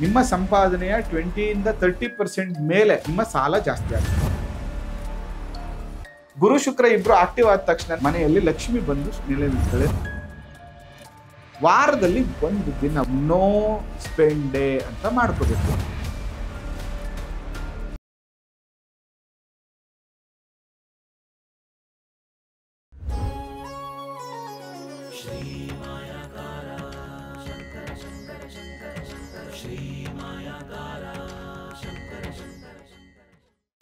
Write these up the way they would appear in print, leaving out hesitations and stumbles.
ನಿಮ್ಮ ಸಂಪಾದನೆಯ 20-30% ಮೇಲೆ ನಿಮ್ಮ ಸಾಲ ಜಾಸ್ತಿ ಆಗುತ್ತೆ. ಗುರು ಶುಕ್ರ ಇಬ್ರು ಆಕ್ಟಿವ್ ಆದ ತಕ್ಷಣ ಮನೆಯಲ್ಲಿ ಲಕ್ಷ್ಮಿ ಬಂದು ನೆಲೆ ನಿಲ್ತಾಳೆ. ವಾರದಲ್ಲಿ ಒಂದು ದಿನ ನೋ ಸ್ಪೆಂಡ್ ಡೇ ಅಂತ ಮಾಡ್ಕೋಬೇಕು.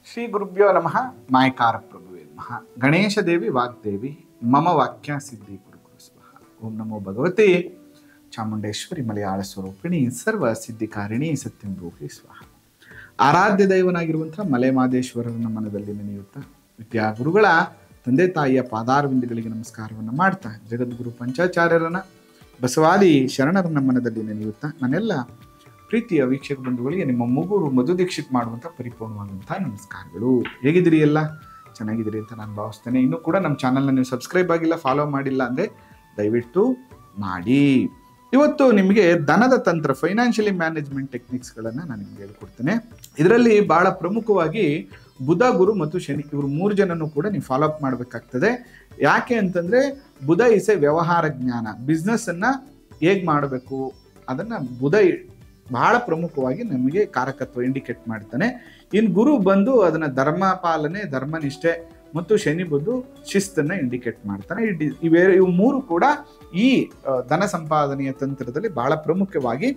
ಶ್ರೀ ಗುರುಭ್ಯೋ ನಮಃ. ಮಾಯಕಾರ ಪ್ರಭುವೇ ನಮಃ. ಗಣೇಶ ದೇವಿ ವಾಗ್ದೇವಿ ಮಮ ವಾಕ್ಯ ಸಿದ್ಧಿ ಗುರು ಸ್ವಾಹ. ಓಂ ನಮೋ ಭಗವತಿ ಚಾಮುಂಡೇಶ್ವರಿ ಮಲಯಾಳ ಸ್ವರೂಪಿಣಿ ಸರ್ವ ಸಿದ್ಧಿಕಾರಿಣಿ ಸತ್ಯಂ ಭೂಹಿ ಸ್ವಾಹ. ಆರಾಧ್ಯ ದೈವನಾಗಿರುವಂತಹ ಮಲೆ ಮಾದೇಶ್ವರನ ಮನದಲ್ಲಿ ನೆನೆಯುತ್ತಾ ವಿದ್ಯಾಗುರುಗಳ ತಂದೆ ತಾಯಿಯ ಪಾದಾರವಿಂದಗಳಿಗೆ ನಮಸ್ಕಾರವನ್ನು ಮಾಡ್ತಾ ಜಗದ್ಗುರು ಪಂಚಾಚಾರ್ಯರನ್ನ ಬಸವಾದಿ ಶರಣರನ್ನ ಮನದಲ್ಲಿ ನೆನೆಯುತ್ತಾ ನನ್ನೆಲ್ಲ ಪ್ರೀತಿಯ ವೀಕ್ಷಕ ಬಂಧುಗಳಿಗೆ ನಿಮ್ಮ ಮೂಗೂರು ಮಧು ದೀಕ್ಷಿತ್ ಮಾಡುವಂಥ ಪರಿಪೂರ್ಣವಾದಂತಹ ನಮಸ್ಕಾರಗಳು. ಹೇಗಿದ್ದೀರಿ? ಎಲ್ಲ ಚೆನ್ನಾಗಿದ್ದೀರಿ ಅಂತ ನಾನು ಭಾವಿಸ್ತೇನೆ. ಇನ್ನೂ ಕೂಡ ನಮ್ಮ ಚಾನಲ್ನ ನೀವು ಸಬ್ಸ್ಕ್ರೈಬ್ ಆಗಿಲ್ಲ, ಫಾಲೋ ಮಾಡಿಲ್ಲ ಅಂದರೆ ದಯವಿಟ್ಟು ಮಾಡಿ. ಇವತ್ತು ನಿಮಗೆ ಧನದ ತಂತ್ರ, ಫೈನಾನ್ಷಿಯಲಿ ಮ್ಯಾನೇಜ್ಮೆಂಟ್ ಟೆಕ್ನಿಕ್ಸ್ಗಳನ್ನು ನಾನು ನಿಮ್ಗೆ ಹೇಳ್ಕೊಡ್ತೇನೆ. ಇದರಲ್ಲಿ ಬಹಳ ಪ್ರಮುಖವಾಗಿ ಬುಧ, ಗುರು ಮತ್ತು ಶನಿ ಇವರು 3 ಜನನೂ ಕೂಡ ನೀವು ಫಾಲೋ ಅಪ್ ಮಾಡಬೇಕಾಗ್ತದೆ. ಯಾಕೆ ಅಂತಂದರೆ ಬುಧ ಇಸ್ ಎ ವ್ಯವಹಾರ ಜ್ಞಾನ. ಬಿಸ್ನೆಸ್ಸನ್ನು ಹೇಗೆ ಮಾಡಬೇಕು ಅದನ್ನು ಬುಧ ಬಹಳ ಪ್ರಮುಖವಾಗಿ ನಮಗೆ ಕಾರಕತ್ವ ಇಂಡಿಕೇಟ್ ಮಾಡ್ತಾನೆ. ಇನ್ನು ಗುರು ಬಂದು ಅದನ್ನು ಧರ್ಮ ಪಾಲನೆ, ಧರ್ಮನಿಷ್ಠೆ ಮತ್ತು ಶನಿ ಬಂದು ಶಿಸ್ತನ್ನು ಇಂಡಿಕೇಟ್ ಮಾಡ್ತಾನೆ. ಇವು 3 ಕೂಡ ಈ ಧನ ಸಂಪಾದನೆಯ ತಂತ್ರದಲ್ಲಿ ಬಹಳ ಪ್ರಮುಖವಾಗಿ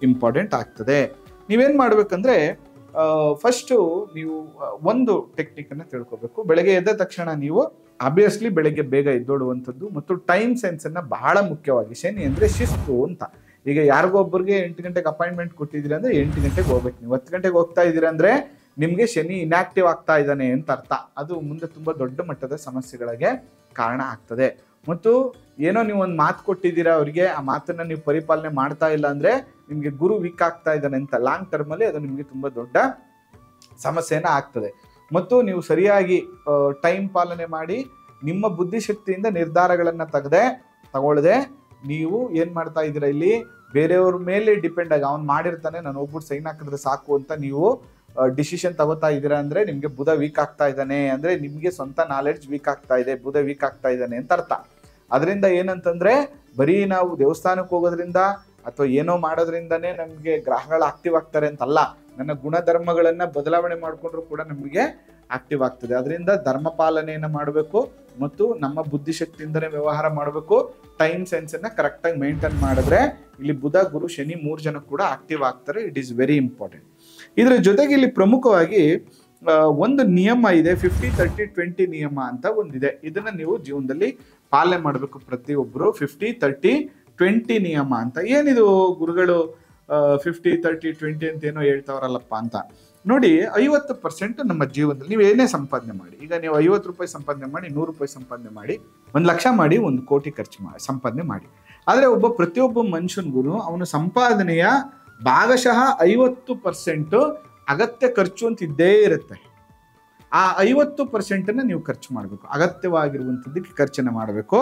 ಇಂಪಾರ್ಟೆಂಟ್ ಆಗ್ತದೆ. ನೀವೇನು ಮಾಡಬೇಕಂದ್ರೆ ಫಸ್ಟು ನೀವು ಒಂದು ಟೆಕ್ನಿಕನ್ನು ತಿಳ್ಕೊಬೇಕು. ಬೆಳಗ್ಗೆ ಎದ್ದ ತಕ್ಷಣ ನೀವು ಆಬ್ವಿಯಸ್ಲಿ ಬೆಳಗ್ಗೆ ಬೇಗ ಎದ್ದೋಡುವಂಥದ್ದು ಮತ್ತು ಟೈಮ್ ಸೆನ್ಸನ್ನು ಬಹಳ ಮುಖ್ಯವಾಗಿ. ಶನಿ ಅಂದರೆ ಶಿಸ್ತು ಅಂತ. ಈಗ ಯಾರಿಗೊಬ್ಬರಿಗೆ 8 ಗಂಟೆಗೆ ಅಪಾಯಿಂಟ್ಮೆಂಟ್ ಕೊಟ್ಟಿದ್ದೀರಾ ಅಂದರೆ 8 ಗಂಟೆಗೆ ಹೋಗ್ಬೇಕು. ನೀವು 10 ಗಂಟೆಗೆ ಹೋಗ್ತಾ ಇದ್ದೀರಾ ಅಂದರೆ ನಿಮಗೆ ಶನಿ ಇನ್ಆಕ್ಟಿವ್ ಆಗ್ತಾ ಇದ್ದಾನೆ ಅಂತ ಅರ್ಥ. ಅದು ಮುಂದೆ ತುಂಬ ದೊಡ್ಡ ಮಟ್ಟದ ಸಮಸ್ಯೆಗಳಿಗೆ ಕಾರಣ ಆಗ್ತದೆ. ಮತ್ತು ಏನೋ ನೀವು ಒಂದು ಮಾತು ಕೊಟ್ಟಿದ್ದೀರಾ ಅವರಿಗೆ, ಆ ಮಾತನ್ನು ನೀವು ಪರಿಪಾಲನೆ ಮಾಡ್ತಾ ಇಲ್ಲ ಅಂದರೆ ನಿಮಗೆ ಗುರು ವೀಕ್ ಆಗ್ತಾ ಇದ್ದಾನೆ ಅಂತ ಲಾಂಗ್ ಟರ್ಮಲ್ಲಿ ಅದು ನಿಮಗೆ ತುಂಬ ದೊಡ್ಡ ಸಮಸ್ಯೆನ ಆಗ್ತದೆ. ಮತ್ತು ನೀವು ಸರಿಯಾಗಿ ಟೈಮ್ ಪಾಲನೆ ಮಾಡಿ ನಿಮ್ಮ ಬುದ್ಧಿಶಕ್ತಿಯಿಂದ ನಿರ್ಧಾರಗಳನ್ನು ತಗೊಳ್ಳದೆ ನೀವು ಏನು ಮಾಡ್ತಾ ಇದ್ದೀರಾ, ಇಲ್ಲಿ ಬೇರೆಯವ್ರ ಮೇಲೆ ಡಿಪೆಂಡ್ ಆಗಿ ಅವ್ನು ಮಾಡಿರ್ತಾನೆ ನಾನು ಹೋಗ್ಬಿಟ್ಟು ಸೈನ್ ಹಾಕಿದ್ರೆ ಸಾಕು ಅಂತ ನೀವು ಡಿಸಿಷನ್ ತಗೋತಾ ಇದ್ದೀರಾ ಅಂದರೆ ನಿಮಗೆ ಬುಧ ವೀಕ್ ಆಗ್ತಾ ಇದ್ದಾನೆ ಅಂದರೆ ನಿಮಗೆ ಸ್ವಂತ ನಾಲೆಡ್ಜ್ ವೀಕ್ ಆಗ್ತಾ ಇದೆ, ಬುಧ ವೀಕ್ ಆಗ್ತಾ ಇದ್ದಾನೆ ಅಂತ ಅರ್ಥ. ಅದರಿಂದ ಏನಂತಂದರೆ ಬರೀ ನಾವು ದೇವಸ್ಥಾನಕ್ಕೆ ಹೋಗೋದ್ರಿಂದ ಅಥವಾ ಏನೋ ಮಾಡೋದ್ರಿಂದನೇ ನಮಗೆ ಗ್ರಹಗಳು ಆಕ್ಟಿವ್ ಆಗ್ತಾರೆ ಅಂತಲ್ಲ. ನನ್ನ ಗುಣಧರ್ಮಗಳನ್ನು ಬದಲಾವಣೆ ಮಾಡಿಕೊಂಡ್ರು ಕೂಡ ನಮಗೆ ಆಕ್ಟಿವ್ ಆಗ್ತದೆ. ಅದರಿಂದ ಧರ್ಮ ಪಾಲನೆಯನ್ನು ಮಾಡಬೇಕು ಮತ್ತು ನಮ್ಮ ಬುದ್ಧಿಶಕ್ತಿಯಿಂದನೇ ವ್ಯವಹಾರ ಮಾಡಬೇಕು. ಟೈಮ್ ಸೆನ್ಸನ್ನು ಕರೆಕ್ಟಾಗಿ ಮೇಂಟೈನ್ ಮಾಡಿದ್ರೆ ಇಲ್ಲಿ ಬುಧ, ಗುರು, ಶನಿ 3 ಜನ ಕೂಡ ಆಕ್ಟಿವ್ ಆಗ್ತಾರೆ. It is very important. ಇದರ ಜೊತೆಗೆ ಇಲ್ಲಿ ಪ್ರಮುಖವಾಗಿ ಒಂದು ನಿಯಮ ಇದೆ, 50-30-20 ನಿಯಮ ಅಂತ ಒಂದಿದೆ. ಇದನ್ನು ನೀವು ಜೀವನದಲ್ಲಿ ಪಾಲನೆ ಮಾಡಬೇಕು ಪ್ರತಿಯೊಬ್ಬರು. 50-30-20 ನಿಯಮ ಅಂತ. ಏನಿದು ಗುರುಗಳು 50-30-20 ಅಂತ ಏನೋ ಹೇಳ್ತಾವ್ರಲ್ಲಪ್ಪ ಅಂತ ನೋಡಿ. 50% ನಮ್ಮ ಜೀವನದಲ್ಲಿ ನೀವು ಏನೇ ಸಂಪಾದನೆ ಮಾಡಿ, ಈಗ ನೀವು 50 ರೂಪಾಯಿ ಸಂಪಾದನೆ ಮಾಡಿ, 100 ರೂಪಾಯಿ ಸಂಪಾದನೆ ಮಾಡಿ, 1 ಲಕ್ಷ ಮಾಡಿ, 1 ಕೋಟಿ ಸಂಪಾದನೆ ಮಾಡಿ. ಆದರೆ ಪ್ರತಿಯೊಬ್ಬ ಮನುಷ್ಯನಿಗೂ ಅವನ ಸಂಪಾದನೆಯ ಭಾಗಶಃ 50% ಅಗತ್ಯ ಖರ್ಚು ಅಂತ ಇದ್ದೇ ಇರುತ್ತೆ. ಆ 50%ನ್ನ ನೀವು ಖರ್ಚು ಮಾಡಬೇಕು, ಅಗತ್ಯವಾಗಿರುವಂಥದ್ದಕ್ಕೆ ಖರ್ಚನ್ನು ಮಾಡಬೇಕು.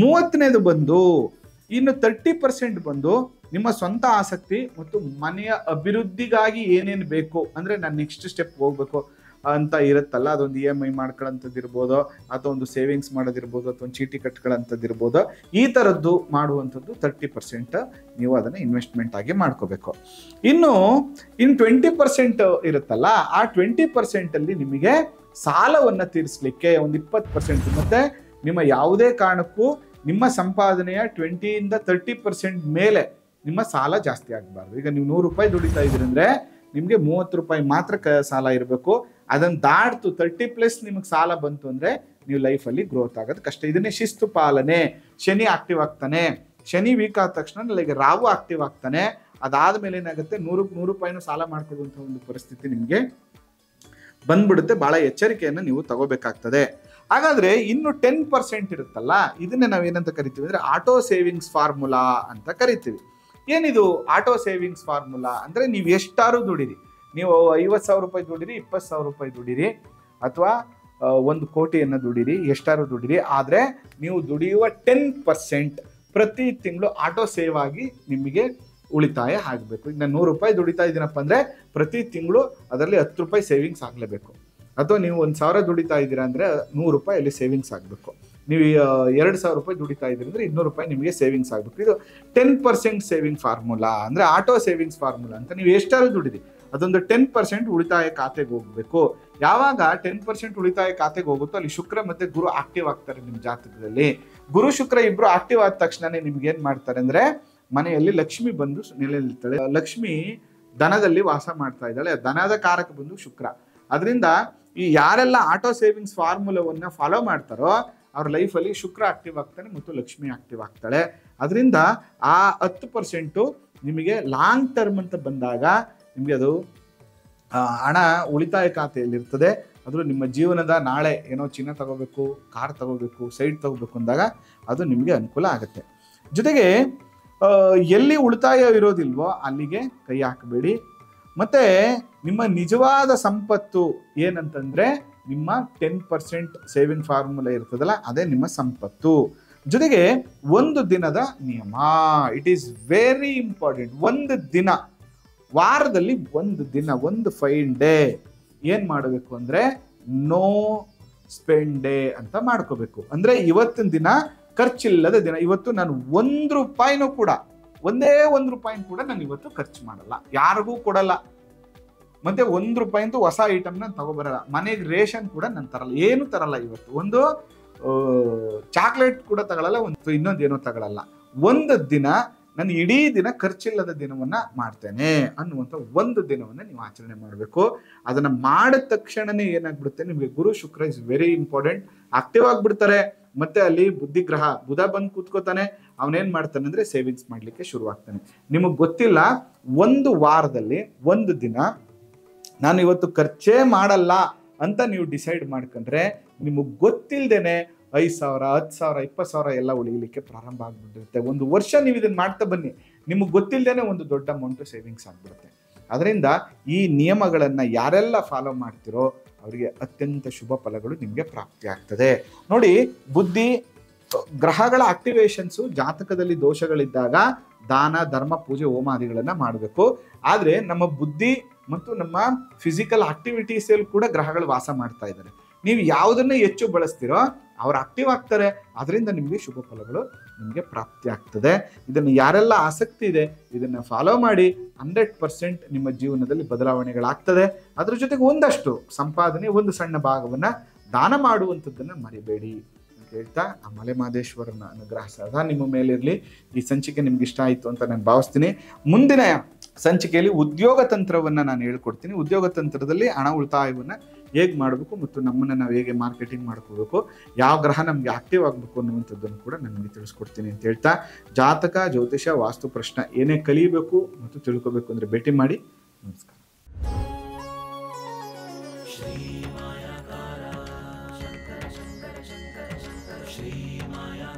30ನೇದು ಬಂದು ಇನ್ನು 30% ಬಂದು ನಿಮ್ಮ ಸ್ವಂತ ಆಸಕ್ತಿ ಮತ್ತು ಮನೆಯ ಅಭಿವೃದ್ಧಿಗಾಗಿ ಏನೇನು ಬೇಕು ಅಂದರೆ ನಾನು ನೆಕ್ಸ್ಟ್ ಸ್ಟೆಪ್ ಹೋಗ್ಬೇಕು ಅಂತ ಇರುತ್ತಲ್ಲ, ಅದೊಂದು EMI ಮಾಡ್ಕೊಳ್ಳೋಂಥದ್ದು ಇರ್ಬೋದು, ಅಥವಾ ಒಂದು ಸೇವಿಂಗ್ಸ್ ಮಾಡೋದಿರ್ಬೋದು, ಅಥವಾ ಒಂದು ಚೀಟಿ ಕಟ್ಕೊಳ್ಳೋಂಥದ್ದು ಇರ್ಬೋದು. ಈ ಥರದ್ದು ಮಾಡುವಂಥದ್ದು 30% ನೀವು ಅದನ್ನು ಇನ್ವೆಸ್ಟ್ಮೆಂಟ್ ಆಗಿ ಮಾಡ್ಕೋಬೇಕು. ಇನ್ನು 20% ಇರುತ್ತಲ್ಲ, ಆ 20%ಅಲ್ಲಿ ನಿಮಗೆ ಸಾಲವನ್ನು ತೀರಿಸಲಿಕ್ಕೆ ಒಂದು 20%, ಮತ್ತು ನಿಮ್ಮ ಯಾವುದೇ ಕಾರಣಕ್ಕೂ ನಿಮ್ಮ ಸಂಪಾದನೆಯ 20-30% ಮೇಲೆ ನಿಮ್ಮ ಸಾಲ ಜಾಸ್ತಿ ಆಗಬಾರ್ದು. ಈಗ ನೀವು 100 ರೂಪಾಯಿ ದುಡಿತಾ ಇದ್ದೀರಿ ಅಂದರೆ ನಿಮಗೆ 30 ರೂಪಾಯಿ ಮಾತ್ರ ಸಾಲ ಇರಬೇಕು. ಅದನ್ನು ದಾಟ್ತು 30+ ನಿಮಗೆ ಸಾಲ ಬಂತು ಅಂದರೆ ನೀವು ಲೈಫಲ್ಲಿ ಗ್ರೋತ್ ಆಗೋದು ಕಷ್ಟ. ಇದನ್ನೇ ಶಿಸ್ತು ಪಾಲನೆ. ಶನಿ ಆಕ್ಟಿವ್ ಆಗ್ತಾನೆ. ಶನಿ ವೀಕ್ ಆದ ತಕ್ಷಣ ರಾಹು ಆಕ್ಟಿವ್ ಆಗ್ತಾನೆ. ಅದಾದಮೇಲೆ ಏನಾಗುತ್ತೆ, 100 ರೂಪಾಯಿನೂ ಸಾಲ ಮಾಡ್ಕೊಳ್ಳುವಂಥ ಒಂದು ಪರಿಸ್ಥಿತಿ ನಿಮಗೆ ಬಂದ್ಬಿಡುತ್ತೆ. ಭಾಳ ಎಚ್ಚರಿಕೆಯನ್ನು ನೀವು ತಗೋಬೇಕಾಗ್ತದೆ. ಹಾಗಾದರೆ ಇನ್ನು 10% ಇರುತ್ತಲ್ಲ, ಇದನ್ನೇ ನಾವೇನಂತ ಕರಿತೀವಿ ಅಂದರೆ ಆಟೋ ಸೇವಿಂಗ್ಸ್ ಫಾರ್ಮುಲಾ ಅಂತ ಕರಿತೀವಿ. ಏನಿದು ಆಟೋ ಸೇವಿಂಗ್ಸ್ ಫಾರ್ಮುಲಾ ಅಂದರೆ ನೀವು ಎಷ್ಟಾರು ದುಡಿರಿ, ನೀವು 50,000 ರೂಪಾಯಿ ದುಡಿರಿ, 20,000 ರೂಪಾಯಿ ದುಡಿರಿ, ಅಥವಾ 1 ಕೋಟಿಯನ್ನು ದುಡಿರಿ, ಎಷ್ಟಾರು ದುಡಿರಿ, ಆದರೆ ನೀವು ದುಡಿಯುವ 10% ಪ್ರತಿ ತಿಂಗಳು ಆಟೋ ಸೇವ್ ಆಗಿ ನಿಮಗೆ ಉಳಿತಾಯ ಆಗಬೇಕು. ಈಗ ನಾನು 100 ರೂಪಾಯಿ ದುಡಿತಾ ಇದ್ದೀನಪ್ಪ ಅಂದರೆ ಪ್ರತಿ ತಿಂಗಳು ಅದರಲ್ಲಿ 10 ರೂಪಾಯಿ ಸೇವಿಂಗ್ಸ್ ಆಗಲೇಬೇಕು. ಅಥವಾ ನೀವು 1,000 ದುಡಿತಾ ಇದ್ದೀರಾ ಅಂದರೆ 100 ರೂಪಾಯಿ ಅಲ್ಲಿ ಸೇವಿಂಗ್ಸ್ ಆಗಬೇಕು. ನೀವು 2,000 ರೂಪಾಯಿ ದುಡಿತಾ ಇದ್ದೀರಿ ಅಂದರೆ 200 ರೂಪಾಯಿ ನಿಮಗೆ ಸೇವಿಂಗ್ಸ್ ಆಗಬೇಕು. ಇದು 10% ಸೇವಿಂಗ್ ಫಾರ್ಮುಲಾ ಅಂದರೆ ಆಟೋ ಸೇವಿಂಗ್ಸ್ ಫಾರ್ಮುಲಾ ಅಂತ. ನೀವು ಎಷ್ಟಾದ್ರೂ ದುಡಿದಿ ಅದೊಂದು 10% ಉಳಿತಾಯ ಖಾತೆಗೆ ಹೋಗಬೇಕು. ಯಾವಾಗ 10% ಉಳಿತಾಯ ಖಾತೆಗೆ ಹೋಗುತ್ತೋ ಅಲ್ಲಿ ಶುಕ್ರ ಮತ್ತು ಗುರು ಆಕ್ಟಿವ್ ಆಗ್ತಾರೆ ನಿಮ್ಮ ಜಾತಕದಲ್ಲಿ. ಗುರು ಶುಕ್ರ ಇಬ್ಬರು ಆಕ್ಟಿವ್ ಆದ ತಕ್ಷಣನೇ ನಿಮ್ಗೆ ಏನು ಮಾಡ್ತಾರೆ ಅಂದರೆ ಮನೆಯಲ್ಲಿ ಲಕ್ಷ್ಮಿ ಬಂದು ನೆಲೆನಿಲ್ತಾಳೆ. ಲಕ್ಷ್ಮಿ ದನದಲ್ಲಿ ವಾಸ ಮಾಡ್ತಾ ಇದ್ದಾಳೆ. ದನದ ಕಾರಕ ಬಂದು ಶುಕ್ರ. ಅದರಿಂದ ಈ ಯಾರೆಲ್ಲ ಆಟೋ ಸೇವಿಂಗ್ಸ್ ಫಾರ್ಮುಲಾವನ್ನು ಫಾಲೋ ಮಾಡ್ತಾರೋ ಅವ್ರ ಲೈಫಲ್ಲಿ ಶುಕ್ರ ಆಕ್ಟಿವ್ ಆಗ್ತಾನೆ ಮತ್ತು ಲಕ್ಷ್ಮಿ ಆಕ್ಟಿವ್ ಆಗ್ತಾಳೆ. ಅದರಿಂದ ಆ 10% ನಿಮಗೆ ಲಾಂಗ್ ಟರ್ಮ್ ಅಂತ ಬಂದಾಗ ನಿಮಗೆ ಅದು ಹಣ ಉಳಿತಾಯ ಖಾತೆಯಲ್ಲಿರ್ತದೆ. ಅದು ನಿಮ್ಮ ಜೀವನದ ನಾಳೆ ಏನೋ ಚಿನ್ನ ತಗೋಬೇಕು, ಕಾರ್ ತಗೋಬೇಕು, ಸೈಟ್ ತಗೋಬೇಕು ಅಂದಾಗ ಅದು ನಿಮಗೆ ಅನುಕೂಲ ಆಗುತ್ತೆ. ಜೊತೆಗೆ ಎಲ್ಲಿ ಉಳಿತಾಯ ಇರೋದಿಲ್ವೋ ಅಲ್ಲಿಗೆ ಕೈ ಹಾಕಬೇಡಿ. ಮತ್ತು ನಿಮ್ಮ ನಿಜವಾದ ಸಂಪತ್ತು ಏನಂತಂದರೆ ನಿಮ್ಮ 10% ಸೇವಿಂಗ್ ಫಾರ್ಮುಲಾ ಇರ್ತದಲ್ಲ, ಅದೇ ನಿಮ್ಮ ಸಂಪತ್ತು. ಜೊತೆಗೆ ಒಂದು ದಿನದ ನಿಯಮ, ಇಟ್ ಈಸ್ ವೆರಿ ಇಂಪಾರ್ಟೆಂಟ್. ಒಂದು ದಿನ, ವಾರದಲ್ಲಿ ಒಂದು ದಿನ, ಒಂದು ಫೈನ್ ಡೇ ಏನು ಮಾಡಬೇಕು ಅಂದರೆ ನೋ ಸ್ಪೆಂಡ್ ಡೇ ಅಂತ ಮಾಡ್ಕೋಬೇಕು. ಅಂದರೆ ಇವತ್ತಿನ ದಿನ ಖರ್ಚಿಲ್ಲದ ದಿನ. ಇವತ್ತು ನಾನು 1 ರೂಪಾಯಿನೂ ಕೂಡ, ಒಂದೇ 1 ರೂಪಾಯಿನೂ ಕೂಡ ನಾನು ಇವತ್ತು ಖರ್ಚು ಮಾಡಲ್ಲ, ಯಾರಿಗೂ ಕೊಡಲ್ಲ. ಮತ್ತೆ 1 ರೂಪಾಯಿಂದು ಹೊಸ ಐಟಮ್ ನಾನು ತಗೊಬರಲ್ಲ. ಮನೆಗೆ ರೇಷನ್ ಕೂಡ ನಾನು ತರಲ್ಲ, ಏನು ತರಲ್ಲ. ಇವತ್ತು ಒಂದು ಚಾಕ್ಲೇಟ್ ಕೂಡ ತಗೊಳ್ಳಲ್ಲ, ಒಂದು ಇನ್ನೊಂದೇನೋ ತಗೊಳ್ಳಲ್ಲ. ಒಂದು ದಿನ ನಾನು ಇಡೀ ದಿನ ಖರ್ಚಿಲ್ಲದ ದಿನವನ್ನ ಮಾಡ್ತೇನೆ ಅನ್ನುವಂಥ ಒಂದು ದಿನವನ್ನ ನೀವು ಆಚರಣೆ ಮಾಡಬೇಕು. ಅದನ್ನ ಮಾಡಿದ ತಕ್ಷಣನೇ ಏನಾಗ್ಬಿಡುತ್ತೆ, ನಿಮಗೆ ಗುರು ಶುಕ್ರ ಇಸ್ ವೆರಿ ಇಂಪಾರ್ಟೆಂಟ್, ಆಕ್ಟಿವ್ ಆಗಿಬಿಡ್ತಾರೆ. ಮತ್ತೆ ಅಲ್ಲಿ ಬುದ್ಧಿಗ್ರಹ ಬುಧ ಬಂದು ಕೂತ್ಕೋತಾನೆ. ಅವನೇನ್ ಮಾಡ್ತಾನೆ ಅಂದ್ರೆ ಸೇವಿಂಗ್ಸ್ ಮಾಡ್ಲಿಕ್ಕೆ ಶುರುವಾಗ್ತಾನೆ. ನಿಮಗೆ ಗೊತ್ತಿಲ್ಲ, ಒಂದು ವಾರದಲ್ಲಿ ಒಂದು ದಿನ ನಾನು ಇವತ್ತು ಖರ್ಚೇ ಮಾಡಲ್ಲ ಅಂತ ನೀವು ಡಿಸೈಡ್ ಮಾಡ್ಕೊಂಡ್ರೆ ನಿಮಗೆ ಗೊತ್ತಿಲ್ಲದೇನೆ 5,000, 10,000, 20,000 ಎಲ್ಲ ಉಳಿಲಿಕ್ಕೆ ಪ್ರಾರಂಭ ಆಗ್ಬಿಟ್ಟಿರುತ್ತೆ. ಒಂದು ವರ್ಷ ನೀವು ಇದನ್ನ ಮಾಡ್ತಾ ಬನ್ನಿ, ನಿಮಗೆ ಗೊತ್ತಿಲ್ಲದೇನೆ ಒಂದು ದೊಡ್ಡ ಅಮೌಂಟ್ ಸೇವಿಂಗ್ಸ್ ಆಗ್ಬಿಡುತ್ತೆ. ಅದರಿಂದ ಈ ನಿಯಮಗಳನ್ನ ಯಾರೆಲ್ಲ ಫಾಲೋ ಮಾಡ್ತಿರೋ ಅವರಿಗೆ ಅತ್ಯಂತ ಶುಭ ಫಲಗಳು ನಿಮಗೆ ಪ್ರಾಪ್ತಿ ಆಗ್ತದೆ. ನೋಡಿ, ಬುದ್ಧಿ ಗ್ರಹಗಳ ಆಕ್ಟಿವೇಶನ್ಸು ಜಾತಕದಲ್ಲಿ ದೋಷಗಳಿದ್ದಾಗ ದಾನ, ಧರ್ಮ, ಪೂಜೆ, ಹೋಮಾದಿಗಳನ್ನ ಮಾಡಬೇಕು. ಆದ್ರೆ ನಮ್ಮ ಬುದ್ಧಿ ಮತ್ತು ನಮ್ಮ ಫಿಸಿಕಲ್ ಆಕ್ಟಿವಿಟೀಸಲ್ಲಿ ಕೂಡ ಗ್ರಹಗಳು ವಾಸ ಮಾಡ್ತಾ ಇದ್ದಾರೆ. ನೀವು ಯಾವುದನ್ನ ಹೆಚ್ಚು ಬಳಸ್ತೀರೋ ಅವ್ರು ಆಕ್ಟಿವ್ ಆಗ್ತಾರೆ. ಅದರಿಂದ ನಿಮಗೆ ಶುಭ ಫಲಗಳು ನಿಮಗೆ ಪ್ರಾಪ್ತಿ ಆಗ್ತದೆ. ಇದನ್ನು ಯಾರೆಲ್ಲ ಆಸಕ್ತಿ ಇದೆ ಇದನ್ನ ಫಾಲೋ ಮಾಡಿ, 100% ನಿಮ್ಮ ಜೀವನದಲ್ಲಿ ಬದಲಾವಣೆಗಳಾಗ್ತದೆ. ಅದ್ರ ಜೊತೆಗೆ ಒಂದಷ್ಟು ಸಂಪಾದನೆ, ಒಂದು ಸಣ್ಣ ಭಾಗವನ್ನ ದಾನ ಮಾಡುವಂಥದ್ದನ್ನ ಮರಿಬೇಡಿ ಅಂತ ಹೇಳ್ತಾ, ಆ ಮಲೆಮಹದೇಶ್ವರನ ಅನುಗ್ರಹ ಸದಾ ನಿಮ್ಮ ಮೇಲಿರಲಿ. ಈ ಸಂಚಿಕೆ ನಿಮ್ಗೆ ಇಷ್ಟ ಆಯಿತು ಅಂತ ನಾನು ಭಾವಿಸ್ತೀನಿ. ಮುಂದಿನ ಸಂಚಿಕೆಯಲ್ಲಿ ಉದ್ಯೋಗ ತಂತ್ರವನ್ನು ನಾನು ಹೇಳ್ಕೊಡ್ತೀನಿ. ಉದ್ಯೋಗ ತಂತ್ರದಲ್ಲಿ ಹಣ ಉಳಿತಾಯವನ್ನು ಹೇಗೆ ಮಾಡಬೇಕು ಮತ್ತು ನಮ್ಮನ್ನು ನಾವು ಹೇಗೆ ಮಾರ್ಕೆಟಿಂಗ್ ಮಾಡ್ಕೋಬೇಕು, ಯಾವ ಗ್ರಹ ನಮಗೆ ಆಕ್ಟಿವ್ ಆಗಬೇಕು ಅನ್ನುವಂಥದ್ದನ್ನು ಕೂಡ ನನಗೆ ತಿಳಿಸ್ಕೊಡ್ತೀನಿ ಅಂತ ಹೇಳ್ತಾ, ಜಾತಕ, ಜ್ಯೋತಿಷ, ವಾಸ್ತು ಪ್ರಶ್ನೆ ಏನೇ ಕಲಿಯಬೇಕು ಮತ್ತು ತಿಳ್ಕೋಬೇಕು ಅಂದರೆ ಭೇಟಿ ಮಾಡಿ. ನಮಸ್ಕಾರ. ಶ್ರೀ ಮಾಯಾ